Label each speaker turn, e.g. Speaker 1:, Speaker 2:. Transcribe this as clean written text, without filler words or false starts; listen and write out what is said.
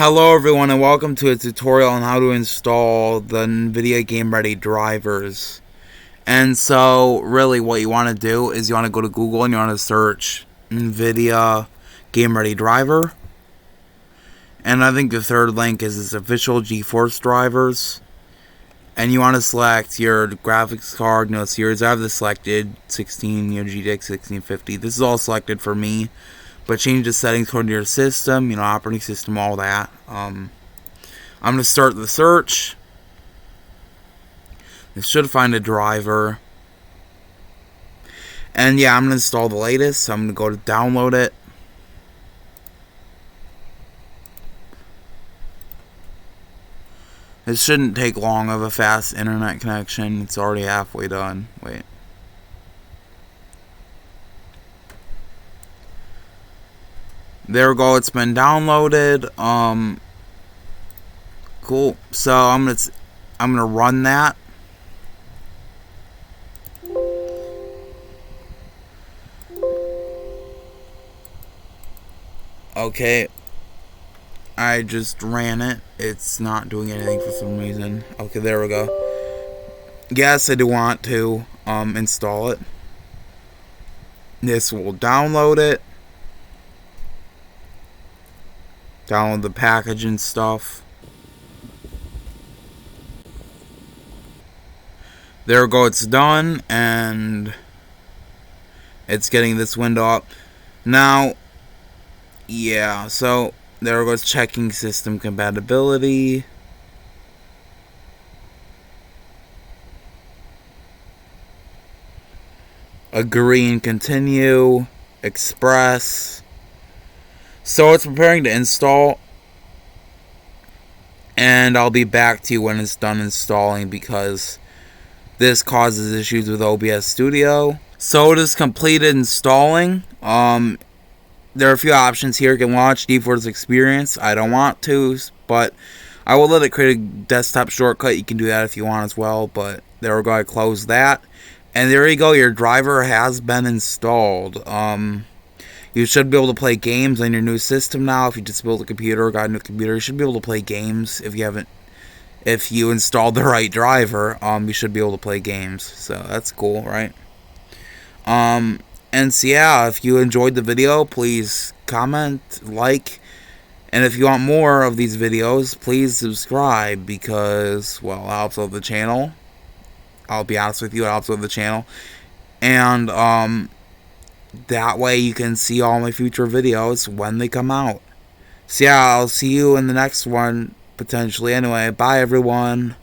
Speaker 1: Hello everyone and welcome to a tutorial on how to install the NVIDIA Game Ready drivers. And so really what you want to do is you want to go to Google and you want to search NVIDIA Game Ready driver. And I think the third link is its official GeForce drivers. And you want to select your graphics card, series. I have this selected, 16, GTX 1650. This is all selected for me. But change the settings according to your system, operating system, all that. I'm going to start the search. This should find a driver. And yeah, I'm going to install the latest. So I'm going to go to download it. This shouldn't take long of a fast internet connection. It's already halfway done. Wait. There we go, it's been downloaded. Cool. So I'm gonna run that. Okay. I just ran it. It's not doing anything for some reason. Okay, there we go. Yes, I do want to install it. This will download it. Download the package and stuff. There we go, it's done, and it's getting this window up. Now, yeah, so there goes checking system compatibility. Agree and continue. Express. So it's preparing to install, and I'll be back to you when it's done installing because this causes issues with OBS Studio. So it is completed installing. There are a few options here. You can launch GeForce Experience. I don't want to, but I will let it create a desktop shortcut. You can do that if you want as well, but there we go. I close that. And there you go. Your driver has been installed. You should be able to play games on your new system now. If you just built a computer or got a new computer, you should be able to play games. If you installed the right driver, you should be able to play games. So that's cool, right? And so yeah, if you enjoyed the video, please comment, like, and if you want more of these videos, please subscribe because, well, it helps out the channel. I'll be honest with you, it helps out the channel. And, that way you can see all my future videos when they come out. So yeah, I'll see you in the next one, potentially. Anyway, bye everyone.